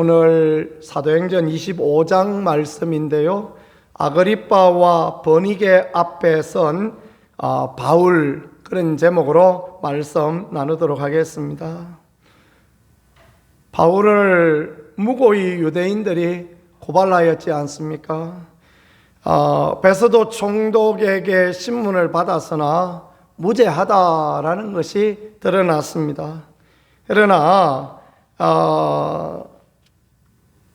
오늘 사도행전 25장 말씀인데요. 아그리빠와 버니게 앞에 선 바울, 그런 제목으로 말씀 나누도록 하겠습니다. 바울을 무고히 유대인들이 고발하였지 않습니까? 베스도 총독에게 신문을 받았으나 무죄하다라는 것이 드러났습니다. 그러나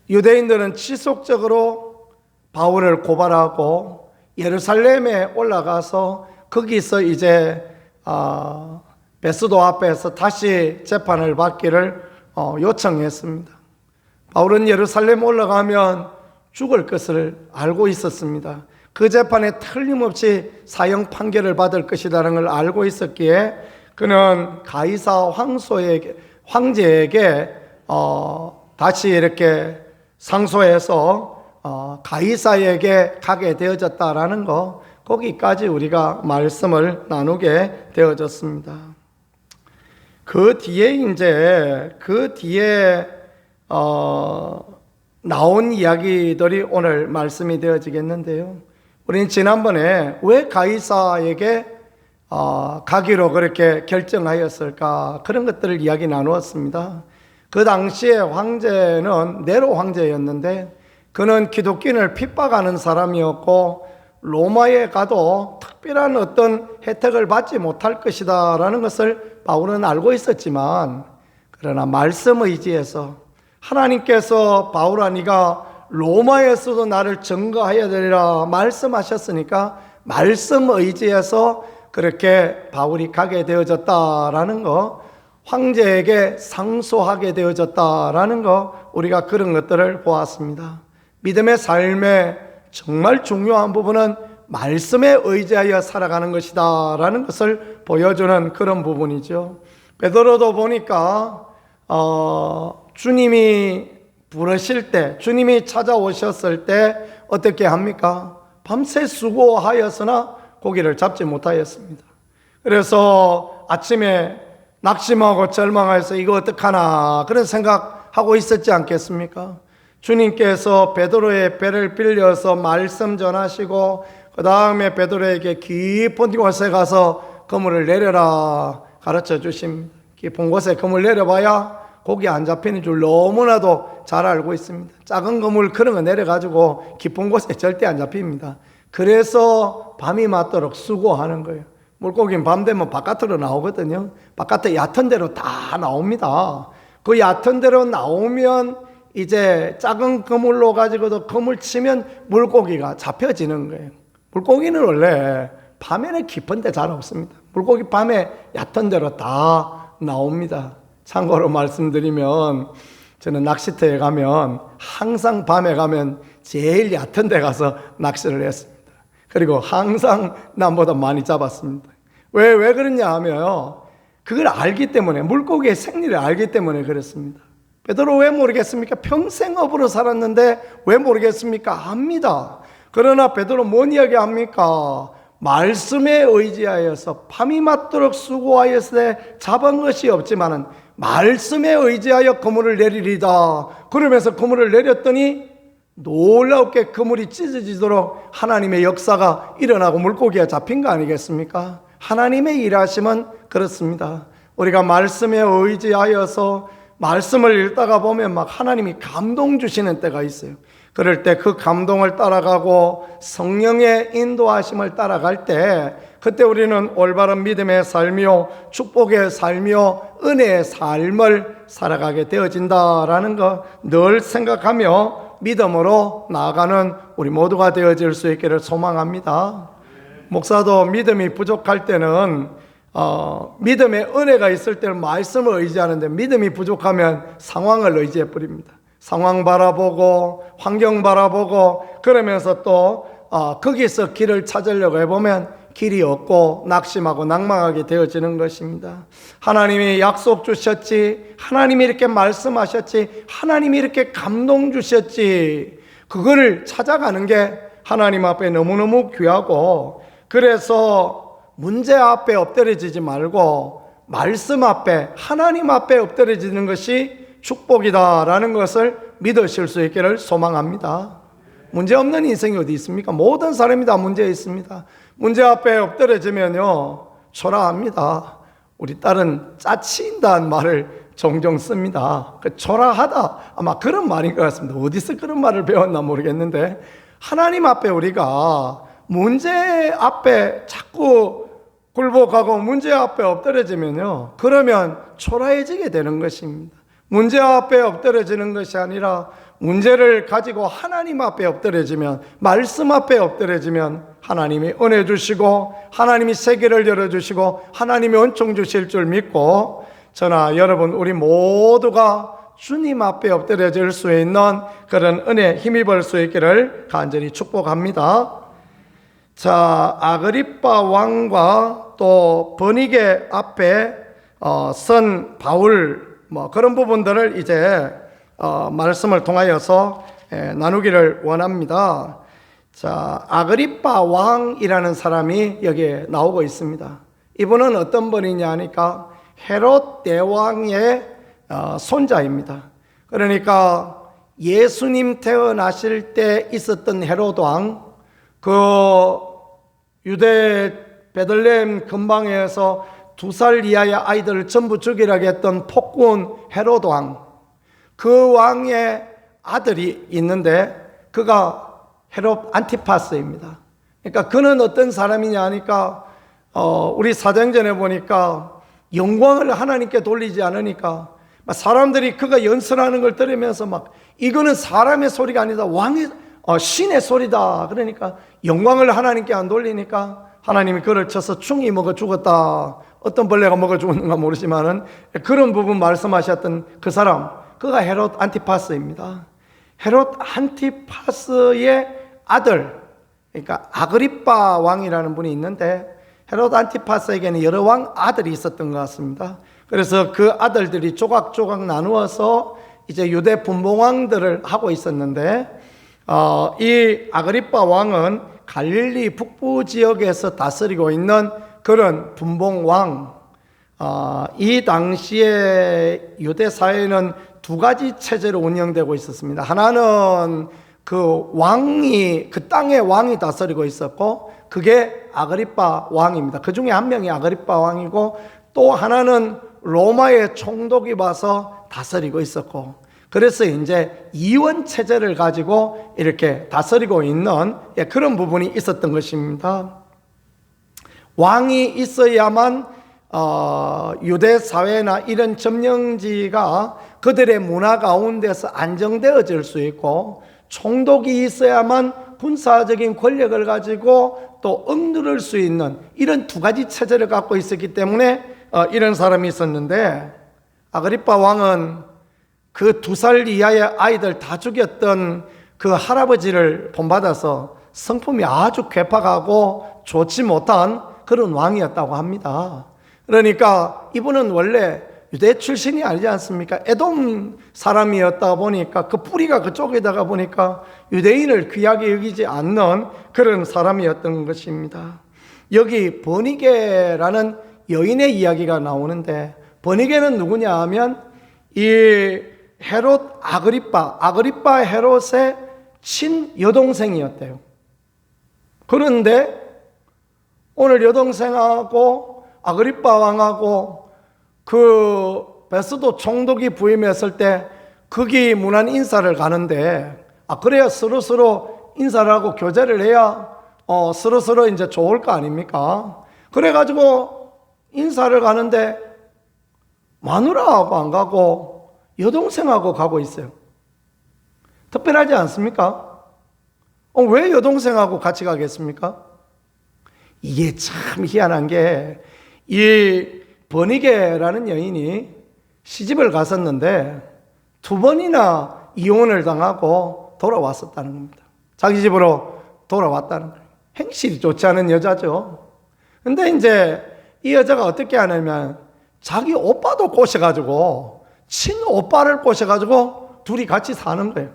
유대인들은 지속적으로 바울을 고발하고 예루살렘에 올라가서 거기서 이제 베스도 앞에서 다시 재판을 받기를 요청했습니다. 바울은 예루살렘 올라가면 죽을 것을 알고 있었습니다. 그 재판에 틀림없이 사형 판결을 받을 것이라는 걸 알고 있었기에 그는 가이사 황제에게 다시 이렇게 상소해서 가이사에게 가게 되어졌다라는 거, 거기까지 우리가 말씀을 나누게 되어졌습니다. 그 뒤에 나온 이야기들이 오늘 말씀이 되어지겠는데요. 우리는 지난번에 왜 가이사에게 가기로 그렇게 결정하였을까, 그런 것들을 이야기 나누었습니다. 그 당시에 황제는 네로 황제였는데 그는 기독교인을 핍박하는 사람이었고 로마에 가도 특별한 어떤 혜택을 받지 못할 것이다 라는 것을 바울은 알고 있었지만, 그러나 말씀 의지에서 하나님께서 바울아, 네가 로마에서도 나를 증거해야 되리라 말씀하셨으니까 말씀 의지에서 그렇게 바울이 가게 되어졌다라는 거, 황제에게 상소하게 되어졌다라는 거, 우리가 그런 것들을 보았습니다. 믿음의 삶의 정말 중요한 부분은 말씀에 의지하여 살아가는 것이다 라는 것을 보여주는 그런 부분이죠. 베드로도 보니까 주님이 부르실 때, 주님이 찾아오셨을 때 어떻게 합니까? 밤새 수고하였으나 고기를 잡지 못하였습니다. 그래서 아침에 낙심하고 절망해서 이거 어떡하나 그런 생각하고 있었지 않겠습니까? 주님께서 베드로의 배를 빌려서 말씀 전하시고 그 다음에 베드로에게 깊은 곳에 가서 그물을 내려라 가르쳐 주십니다. 깊은 곳에 그물 내려봐야 고기 안 잡히는 줄 너무나도 잘 알고 있습니다. 작은 그물 그런 거 내려가지고 깊은 곳에 절대 안 잡힙니다. 그래서 밤이 맞도록 수고하는 거예요. 물고기는 밤 되면 바깥으로 나오거든요. 바깥에 얕은 데로 다 나옵니다. 그 얕은 데로 나오면 이제 작은 그물로 가지고도 그물 치면 물고기가 잡혀지는 거예요. 물고기는 원래 밤에는 깊은 데 잘 없습니다. 물고기 밤에 얕은 데로 다 나옵니다. 참고로 말씀드리면 저는 낚시터에 가면 항상 밤에 가면 제일 얕은 데 가서 낚시를 했습니다. 그리고 항상 남보다 많이 잡았습니다. 왜 그러냐 하면 그걸 알기 때문에, 물고기의 생리를 알기 때문에 그렇습니다. 베드로 왜 모르겠습니까? 평생 어부로 살았는데 왜 모르겠습니까? 압니다. 그러나 베드로 뭔 이야기 합니까? 말씀에 의지하여서 밤이 맞도록 수고하였을 때 잡은 것이 없지만은 말씀에 의지하여 그물을 내리리다. 그러면서 그물을 내렸더니 놀랍게 그물이 찢어지도록 하나님의 역사가 일어나고 물고기가 잡힌 거 아니겠습니까? 하나님의 일하심은 그렇습니다. 우리가 말씀에 의지하여서 말씀을 읽다가 보면 막 하나님이 감동 주시는 때가 있어요. 그럴 때 그 감동을 따라가고 성령의 인도하심을 따라갈 때, 그때 우리는 올바른 믿음의 삶이요 축복의 삶이요 은혜의 삶을 살아가게 되어진다라는 거 늘 생각하며 믿음으로 나아가는 우리 모두가 되어질 수 있기를 소망합니다. 목사도 믿음이 부족할 때는 믿음의 은혜가 있을 때는 말씀을 의지하는데, 믿음이 부족하면 상황을 의지해 버립니다. 상황 바라보고 환경 바라보고 그러면서 또 거기서 길을 찾으려고 해보면 길이 없고 낙심하고 낭망하게 되어지는 것입니다. 하나님이 약속 주셨지, 하나님이 이렇게 말씀하셨지, 하나님이 이렇게 감동 주셨지, 그거를 찾아가는 게 하나님 앞에 너무너무 귀하고, 그래서 문제 앞에 엎드려지지 말고 말씀 앞에, 하나님 앞에 엎드려지는 것이 축복이다라는 것을 믿으실 수 있기를 소망합니다. 문제 없는 인생이 어디 있습니까? 모든 사람이 다 문제 있습니다. 문제 앞에 엎드려지면요 초라합니다. 우리 딸은 짜친다는 말을 종종 씁니다. 초라하다 아마 그런 말인 것 같습니다. 어디서 그런 말을 배웠나 모르겠는데, 하나님 앞에 우리가 문제 앞에 자꾸 굴복하고 문제 앞에 엎드려지면요 그러면 초라해지게 되는 것입니다. 문제 앞에 엎드려지는 것이 아니라 문제를 가지고 하나님 앞에 엎드려지면, 말씀 앞에 엎드려지면 하나님이 은혜 주시고 하나님이 세계를 열어주시고 하나님이 은총 주실 줄 믿고, 저나 여러분 우리 모두가 주님 앞에 엎드려질 수 있는 그런 은혜 힘입을 수 있기를 간절히 축복합니다. 자, 아그리빠 왕과 또 버니게 앞에 선 바울 그런 부분들을 이제 말씀을 통하여서 나누기를 원합니다. 자, 아그리빠 왕이라는 사람이 여기에 나오고 있습니다. 이분은 어떤 분이냐 하니까 헤롯 대왕의 손자입니다. 그러니까 예수님 태어나실 때 있었던 헤롯 왕, 그 유대 베들레헴 근방에서 2살 이하의 아이들을 전부 죽이라고 했던 폭군 헤롯 왕, 그 왕의 아들이 있는데 그가 헤롯 안티파스입니다. 그러니까 그는 어떤 사람이냐 하니까 우리 사도행전에 보니까 영광을 하나님께 돌리지 않으니까 사람들이 그가 연설하는 걸 들으면서 이거는 사람의 소리가 아니다, 왕의 신의 소리다. 그러니까 영광을 하나님께 안 돌리니까 하나님이 그를 쳐서 충이 먹어 죽었다. 어떤 벌레가 먹어 죽었는가 모르지만은 그런 부분 말씀하셨던 그 사람, 그가 헤롯 안티파스입니다. 헤롯 안티파스의 아들, 그러니까 아그리빠 왕이라는 분이 있는데 헤롯 안티파스에게는 여러 왕 아들이 있었던 것 같습니다. 그래서 그 아들들이 조각조각 나누어서 이제 유대 분봉왕들을 하고 있었는데, 이 아그리빠 왕은 갈릴리 북부 지역에서 다스리고 있는 그런 분봉왕. 이 당시에 유대 사회는 두 가지 체제로 운영되고 있었습니다. 하나는 그 왕이, 그 땅의 왕이 다스리고 있었고, 그게 아그리빠 왕입니다. 그 중에 한 명이 아그리빠 왕이고, 또 하나는 로마의 총독이 와서 다스리고 있었고, 그래서 이제 이원 체제를 가지고 이렇게 다스리고 있는 그런 부분이 있었던 것입니다. 왕이 있어야만 유대 사회나 이런 점령지가 그들의 문화 가운데서 안정되어질 수 있고, 총독이 있어야만 군사적인 권력을 가지고 또 억누를 수 있는 이런 두 가지 체제를 갖고 있었기 때문에 이런 사람이 있었는데, 아그리빠 왕은 그 2살 이하의 아이들 다 죽였던 그 할아버지를 본받아서 성품이 아주 괴팍하고 좋지 못한 그런 왕이었다고 합니다. 그러니까 이분은 원래 유대 출신이 아니지 않습니까? 에돔 사람이었다 보니까 그 뿌리가 그쪽에다가 보니까 유대인을 귀하게 여기지 않는 그런 사람이었던 것입니다. 여기 버니게라는 여인의 이야기가 나오는데, 버니게는 누구냐 하면 이 헤롯 아그리빠 헤롯의 친여동생이었대요. 그런데 오늘 여동생하고 아그리빠 왕하고 그 베스도 총독이 부임했을 때 거기 문안 인사를 가는데, 그래야 서로서로 인사를 하고 교제를 해야 서로서로 이제 좋을 거 아닙니까? 그래가지고 인사를 가는데 마누라하고 안 가고 여동생하고 가고 있어요. 특별하지 않습니까? 왜 여동생하고 같이 가겠습니까? 이게 참 희한한 게, 이 버니게라는 여인이 시집을 갔었는데 2번이나 이혼을 당하고 돌아왔었다는 겁니다. 자기 집으로 돌아왔다는 거예요. 행실이 좋지 않은 여자죠. 근데 이제 이 여자가 어떻게 하냐면 자기 오빠도 꼬셔가지고, 친오빠를 꼬셔가지고 둘이 같이 사는 거예요.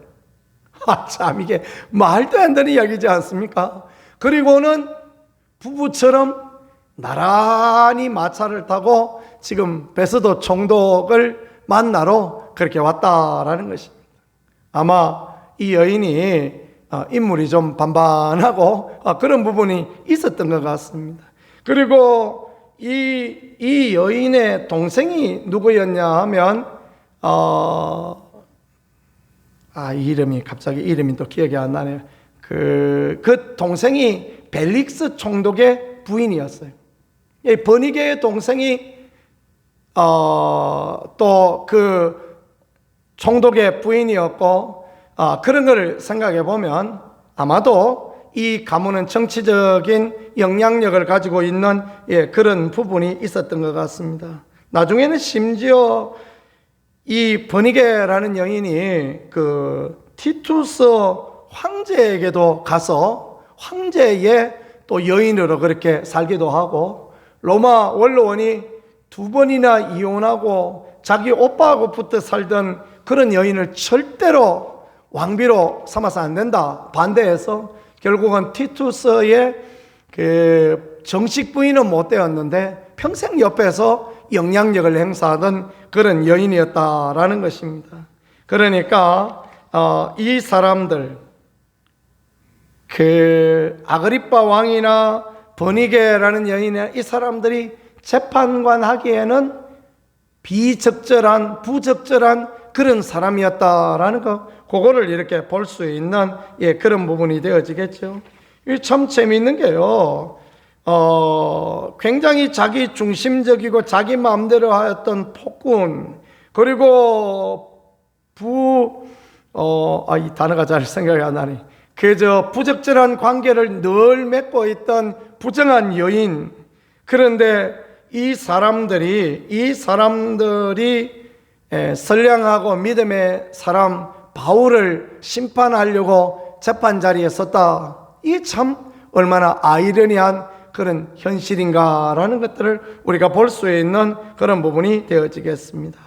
참 이게 말도 안 되는 이야기지 않습니까? 그리고는 부부처럼 나란히 마차를 타고 지금 베스도 총독을 만나러 그렇게 왔다라는 것입니다. 아마 이 여인이 인물이 좀 반반하고 그런 부분이 있었던 것 같습니다. 그리고 이 여인의 동생이 누구였냐 하면 이름이 갑자기 또 기억이 안 나네요. 그 동생이 벨릭스 총독의 부인이었어요. 버니게의 동생이 또 그 총독의 부인이었고, 그런 걸 생각해 보면 아마도 이 가문은 정치적인 영향력을 가지고 있는 그런 부분이 있었던 것 같습니다. 나중에는 심지어 이 버니게라는 여인이 그 티투스 황제에게도 가서 황제의 또 여인으로 그렇게 살기도 하고, 로마 원로원이 2번이나 이혼하고 자기 오빠하고 붙어 살던 그런 여인을 절대로 왕비로 삼아서 안 된다 반대해서 결국은 티투스의 그 정식 부인은 못 되었는데 평생 옆에서 영향력을 행사하던 그런 여인이었다라는 것입니다. 그러니까 이 사람들, 그 아그리빠 왕이나 버니게라는 여인이나 이 사람들이 재판관 하기에는 비적절한, 부적절한 그런 사람이었다라는 거, 그거를 이렇게 볼 수 있는 그런 부분이 되어지겠죠. 이게 참 재미있는 게요. 굉장히 자기 중심적이고 자기 마음대로 하였던 폭군, 그리고 이 단어가 잘 생각이 안 나네. 그저 부적절한 관계를 늘 맺고 있던 부정한 여인. 그런데 이 사람들이 선량하고 믿음의 사람 바울을 심판하려고 재판 자리에 섰다. 이게 참 얼마나 아이러니한 그런 현실인가라는 것들을 우리가 볼 수 있는 그런 부분이 되어지겠습니다.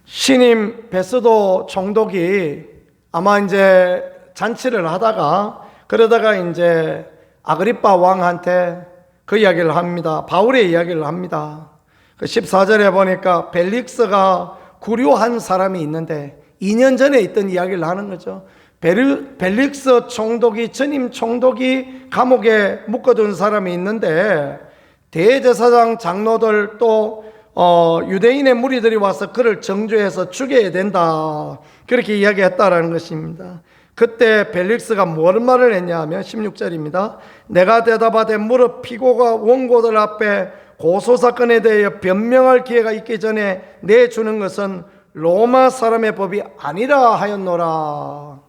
신임 베스도 총독이 아마 이제 잔치를 하다가 그러다가 이제 아그리빠 왕한테 그 이야기를 합니다. 바울의 이야기를 합니다. 그 14절에 보니까 벨릭스가 구류한 사람이 있는데 2년 전에 있던 이야기를 하는 거죠. 벨릭스 총독이, 전임 총독이 감옥에 묶어둔 사람이 있는데 대제사장 장로들 또 유대인의 무리들이 와서 그를 정죄해서 죽여야 된다, 그렇게 이야기했다라는 것입니다. 그때 벨릭스가 무슨 말을 했냐 하면 16절입니다. 내가 대답하되 무릇 피고가 원고들 앞에 고소사건에 대하여 변명할 기회가 있기 전에 내주는 것은 로마 사람의 법이 아니라 하였노라.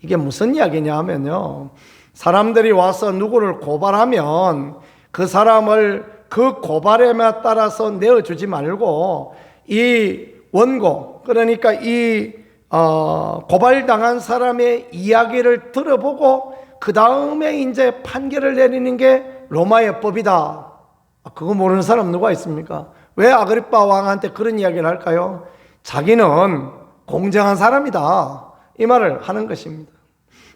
이게 무슨 이야기냐 하면요, 사람들이 와서 누구를 고발하면 그 사람을 그 고발에 따라서 내어주지 말고 이 원고, 그러니까 이 고발당한 사람의 이야기를 들어보고 그 다음에 이제 판결을 내리는 게 로마의 법이다. 그거 모르는 사람 누가 있습니까? 왜 아그리빠 왕한테 그런 이야기를 할까요? 자기는 공정한 사람이다, 이 말을 하는 것입니다.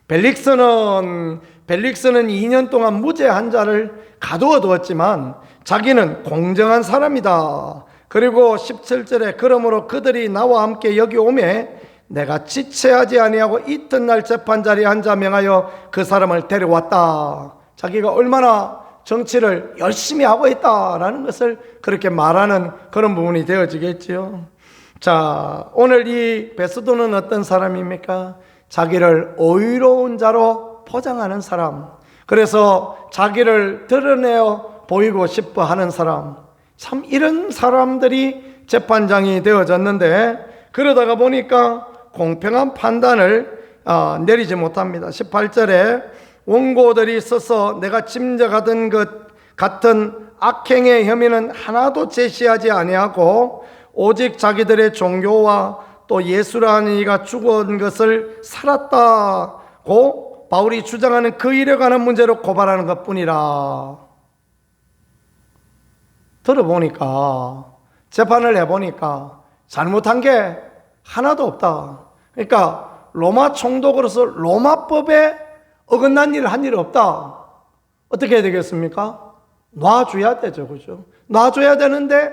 벨릭스는 2년 동안 무죄한 자를 가두어 두었지만 자기는 공정한 사람이다. 그리고 17절에 그러므로 그들이 나와 함께 여기 오매 내가 지체하지 아니하고 이튿날 재판자리에 앉아 명하여 그 사람을 데려왔다. 자기가 얼마나 정치를 열심히 하고 있다라는 것을 그렇게 말하는 그런 부분이 되어지겠지요. 자, 오늘 이 베스도는 어떤 사람입니까? 자기를 의로운 자로 포장하는 사람, 그래서 자기를 드러내어 보이고 싶어 하는 사람, 참 이런 사람들이 재판장이 되어졌는데 그러다가 보니까 공평한 판단을 내리지 못합니다. 18절에 원고들이 있어서 내가 짐작하던 것 같은 악행의 혐의는 하나도 제시하지 아니하고 오직 자기들의 종교와 또 예수라는 이가 죽은 것을 살았다고 바울이 주장하는 그 일에 관한 문제로 고발하는 것뿐이라. 들어보니까, 재판을 해보니까 잘못한 게 하나도 없다. 그러니까 로마 총독으로서 로마법에 어긋난 일을 한 일 없다. 어떻게 해야 되겠습니까? 놔줘야 되죠, 그죠? 놔줘야 되는데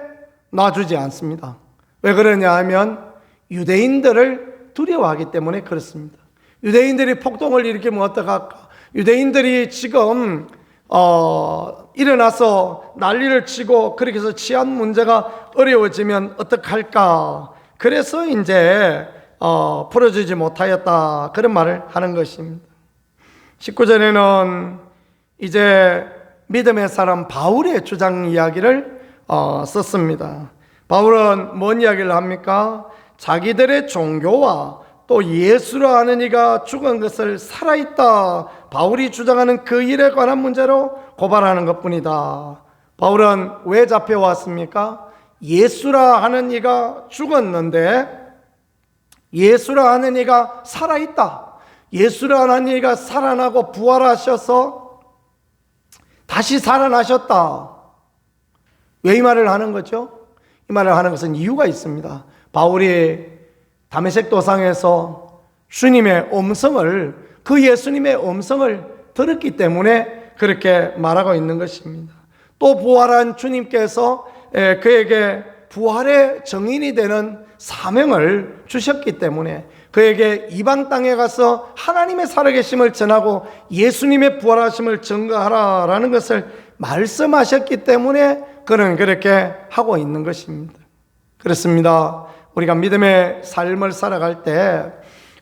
놔주지 않습니다. 왜 그러냐 하면 유대인들을 두려워하기 때문에 그렇습니다. 유대인들이 폭동을 일으키면 어떡할까? 유대인들이 지금 일어나서 난리를 치고 그렇게 해서 치안 문제가 어려워지면 어떡할까? 그래서 이제 풀어주지 못하였다, 그런 말을 하는 것입니다. 19절에는 이제 믿음의 사람 바울의 주장 이야기를 썼습니다. 바울은 뭔 이야기를 합니까? 자기들의 종교와 또 예수라 하는 이가 죽은 것을 살아있다, 바울이 주장하는 그 일에 관한 문제로 고발하는 것뿐이다. 바울은 왜 잡혀왔습니까? 예수라 하는 이가 죽었는데 예수라 하는 이가 살아있다, 예수라 하는 이가 살아나고 부활하셔서 다시 살아나셨다. 왜 이 말을 하는 거죠? 이 말을 하는 것은 이유가 있습니다. 바울이 다메섹 도상에서 주님의 음성을, 그 예수님의 음성을 들었기 때문에 그렇게 말하고 있는 것입니다. 또 부활한 주님께서 그에게 부활의 증인이 되는 사명을 주셨기 때문에 그에게 이방 땅에 가서 하나님의 살아계심을 전하고 예수님의 부활하심을 증거하라라는 것을 말씀하셨기 때문에 그는 그렇게 하고 있는 것입니다. 그렇습니다. 우리가 믿음의 삶을 살아갈 때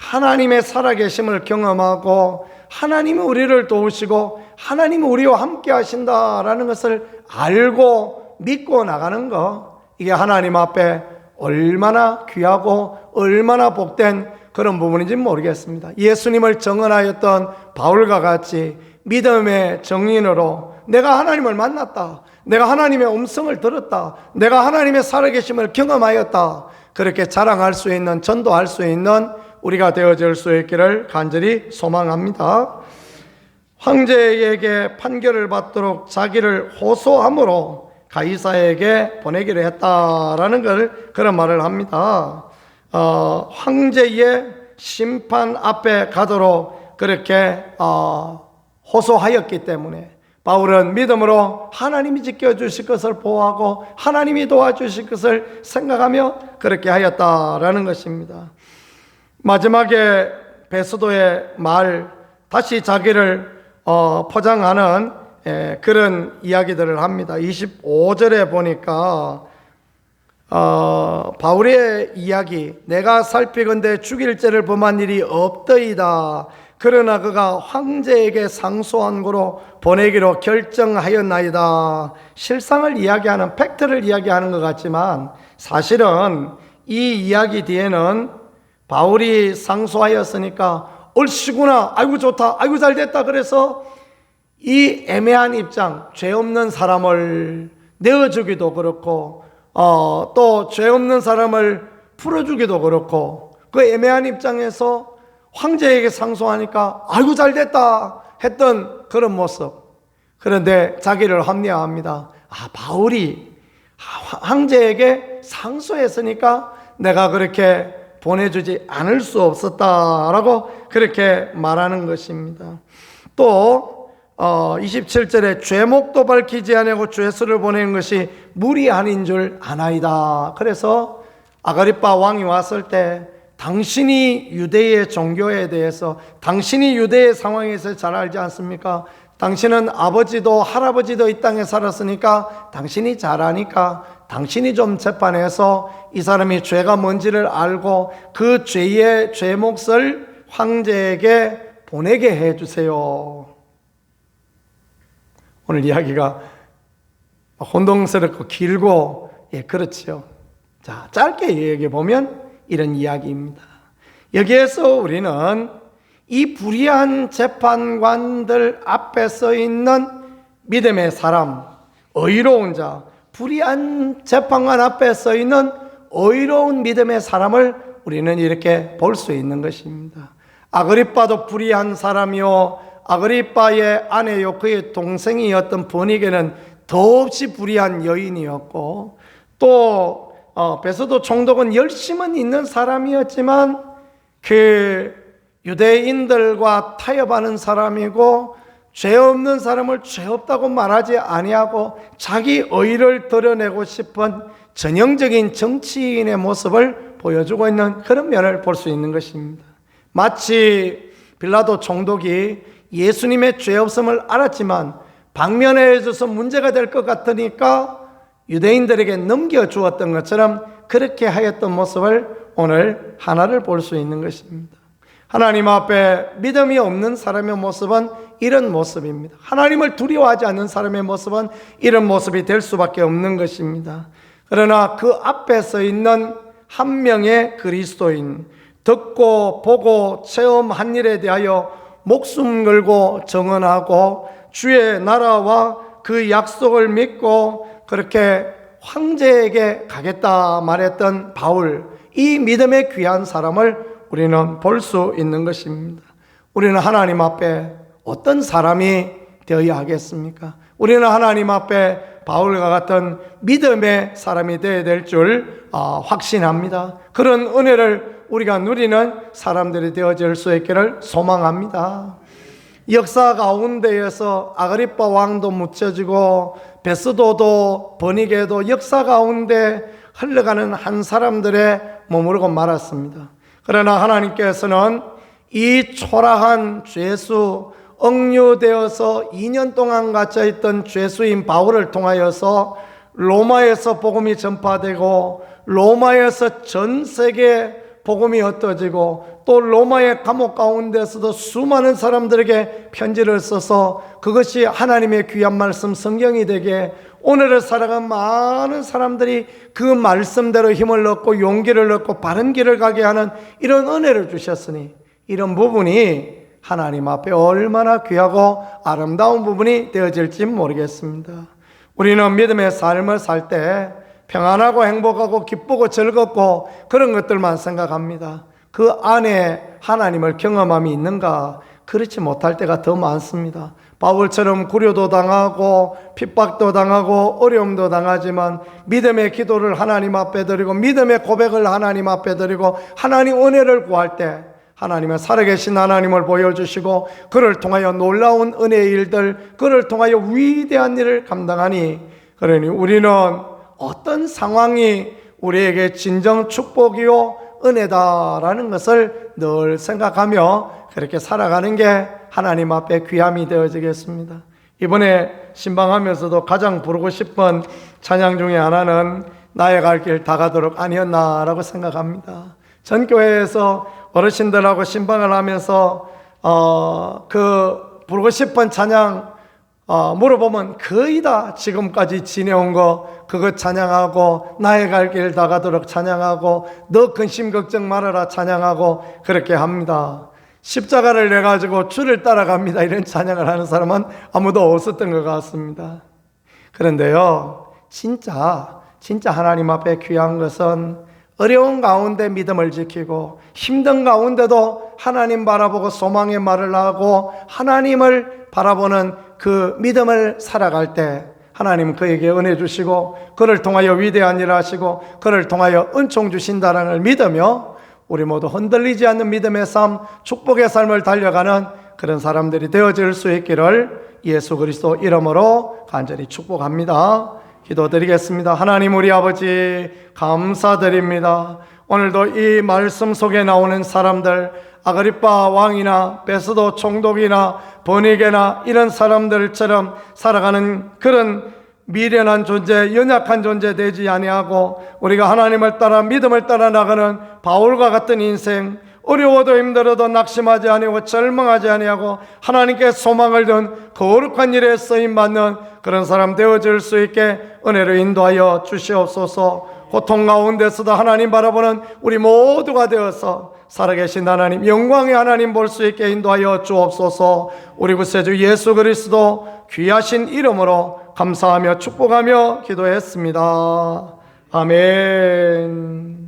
하나님의 살아계심을 경험하고 하나님이 우리를 도우시고 하나님이 우리와 함께 하신다라는 것을 알고 믿고 나가는 것, 이게 하나님 앞에 얼마나 귀하고 얼마나 복된 그런 부분인지 모르겠습니다. 예수님을 증언하였던 바울과 같이 믿음의 증인으로 내가 하나님을 만났다, 내가 하나님의 음성을 들었다, 내가 하나님의 살아계심을 경험하였다, 그렇게 자랑할 수 있는, 전도할 수 있는 우리가 되어질 수 있기를 간절히 소망합니다. 황제에게 판결을 받도록 자기를 호소함으로 가이사에게 보내기로 했다라는 그런 말을 합니다. 황제의 심판 앞에 가도록 그렇게 호소하였기 때문에 바울은 믿음으로 하나님이 지켜주실 것을 보호하고 하나님이 도와주실 것을 생각하며 그렇게 하였다라는 것입니다. 마지막에 베스도의 말, 다시 자기를 포장하는 그런 이야기들을 합니다. 25절에 보니까 바울의 이야기, 내가 살피건대 죽일 죄를 범한 일이 없더이다. 그러나 그가 황제에게 상소한 거로 보내기로 결정하였나이다. 실상을 이야기하는, 팩트를 이야기하는 것 같지만 사실은 이 이야기 뒤에는 바울이 상소하였으니까 얼씨구나, 아이고 좋다, 아이고 잘됐다, 그래서 이 애매한 입장, 죄 없는 사람을 내어주기도 그렇고 또 죄 없는 사람을 풀어주기도 그렇고, 그 애매한 입장에서 황제에게 상소하니까 아이고 잘됐다 했던 그런 모습. 그런데 자기를 합리화합니다. 바울이 황제에게 상소했으니까 내가 그렇게 보내주지 않을 수 없었다라고 그렇게 말하는 것입니다. 또 27절에 죄목도 밝히지 아니하고 죄수를 보내는 것이 무리 아닌 줄 아나이다. 그래서 아그리빠 왕이 왔을 때 당신이 유대의 종교에 대해서, 당신이 유대의 상황에서 잘 알지 않습니까? 당신은 아버지도 할아버지도 이 땅에 살았으니까 당신이 잘 아니까 당신이 좀 재판해서 이 사람이 죄가 뭔지를 알고 그 죄의 죄목을 황제에게 보내게 해주세요. 오늘 이야기가 혼동스럽고 길고, 그렇죠. 자, 짧게 얘기해 보면 이런 이야기입니다. 여기에서 우리는 이 불의한 재판관들 앞에 서 있는 믿음의 사람, 의로운 자, 불의한 재판관 앞에 서 있는 의로운 믿음의 사람을 우리는 이렇게 볼 수 있는 것입니다. 아그리빠도 불의한 사람이요, 아그리빠의 아내요 그의 동생이었던 버니게는 더없이 불의한 여인이었고, 또 베스도 총독은 열심은 있는 사람이었지만 그 유대인들과 타협하는 사람이고, 죄 없는 사람을 죄 없다고 말하지 아니하고 자기 의를 드러내고 싶은 전형적인 정치인의 모습을 보여주고 있는 그런 면을 볼 수 있는 것입니다. 마치 빌라도 총독이 예수님의 죄 없음을 알았지만 방면에 있어서 문제가 될 것 같으니까 유대인들에게 넘겨주었던 것처럼 그렇게 하였던 모습을 오늘 하나를 볼 수 있는 것입니다. 하나님 앞에 믿음이 없는 사람의 모습은 이런 모습입니다. 하나님을 두려워하지 않는 사람의 모습은 이런 모습이 될 수밖에 없는 것입니다. 그러나 그 앞에 서 있는 한 명의 그리스도인, 듣고 보고 체험한 일에 대하여 목숨 걸고 정언하고 주의 나라와 그 약속을 믿고 그렇게 황제에게 가겠다 말했던 바울, 이 믿음의 귀한 사람을 우리는 볼 수 있는 것입니다. 우리는 하나님 앞에 어떤 사람이 되어야 하겠습니까? 우리는 하나님 앞에 바울과 같은 믿음의 사람이 되어야 될 줄 확신합니다. 그런 은혜를 우리가 누리는 사람들이 되어질 수 있기를 소망합니다. 역사 가운데에서 아그리빠 왕도 묻혀지고 베스도도 버니게도 역사 가운데 흘러가는 한 사람들의 머무르고 말았습니다. 그러나 하나님께서는 이 초라한 죄수, 억류되어서 2년 동안 갇혀있던 죄수인 바울을 통하여서 로마에서 복음이 전파되고 로마에서 전 세계 복음이 흩어지고 또 로마의 감옥 가운데서도 수많은 사람들에게 편지를 써서 그것이 하나님의 귀한 말씀 성경이 되게 오늘을 살아간 많은 사람들이 그 말씀대로 힘을 얻고 용기를 얻고 바른 길을 가게 하는 이런 은혜를 주셨으니 이런 부분이 하나님 앞에 얼마나 귀하고 아름다운 부분이 되어질지 모르겠습니다. 우리는 믿음의 삶을 살 때 평안하고 행복하고 기쁘고 즐겁고 그런 것들만 생각합니다. 그 안에 하나님을 경험함이 있는가? 그렇지 못할 때가 더 많습니다. 바울처럼 구려도 당하고 핍박도 당하고 어려움도 당하지만 믿음의 기도를 하나님 앞에 드리고 믿음의 고백을 하나님 앞에 드리고 하나님 은혜를 구할 때 하나님의 살아계신 하나님을 보여주시고 그를 통하여 놀라운 은혜의 일들, 그를 통하여 위대한 일을 감당하니, 그러니 우리는 어떤 상황이 우리에게 진정 축복이요 은혜다라는 것을 늘 생각하며 그렇게 살아가는 게 하나님 앞에 귀함이 되어지겠습니다. 이번에 신방하면서도 가장 부르고 싶은 찬양 중에 하나는 나의 갈 길 다 가도록 아니었나라고 생각합니다. 전 교회에서 어르신들하고 신방을 하면서 그 부르고 싶은 찬양 물어보면 거의 다 지금까지 지내온 거 그거 찬양하고 나의 갈 길 다 가도록 찬양하고 너 근심 걱정 말아라 찬양하고 그렇게 합니다. 십자가를 내가지고 주를 따라갑니다 이런 찬양을 하는 사람은 아무도 없었던 것 같습니다. 그런데요 진짜 하나님 앞에 귀한 것은 어려운 가운데 믿음을 지키고 힘든 가운데도 하나님 바라보고 소망의 말을 하고 하나님을 바라보는 그 믿음을 살아갈 때 하나님 그에게 은혜 주시고 그를 통하여 위대한 일을 하시고 그를 통하여 은총 주신다는 걸 믿으며 우리 모두 흔들리지 않는 믿음의 삶, 축복의 삶을 달려가는 그런 사람들이 되어질 수 있기를 예수 그리스도 이름으로 간절히 축복합니다. 기도드리겠습니다. 하나님 우리 아버지 감사드립니다. 오늘도 이 말씀 속에 나오는 사람들 아그리빠 왕이나 베스도 총독이나 버니게나 이런 사람들처럼 살아가는 그런 미련한 존재, 연약한 존재 되지 아니하고 우리가 하나님을 따라 믿음을 따라 나가는 바울과 같은 인생, 어려워도 힘들어도 낙심하지 아니하고 절망하지 아니하고 하나님께 소망을 둔 거룩한 일에 쓰임받는 그런 사람 되어질 수 있게 은혜로 인도하여 주시옵소서. 고통 가운데서도 하나님 바라보는 우리 모두가 되어서 살아계신 하나님, 영광의 하나님 볼 수 있게 인도하여 주옵소서. 우리 구세주 예수 그리스도 귀하신 이름으로 감사하며 축복하며 기도했습니다. 아멘.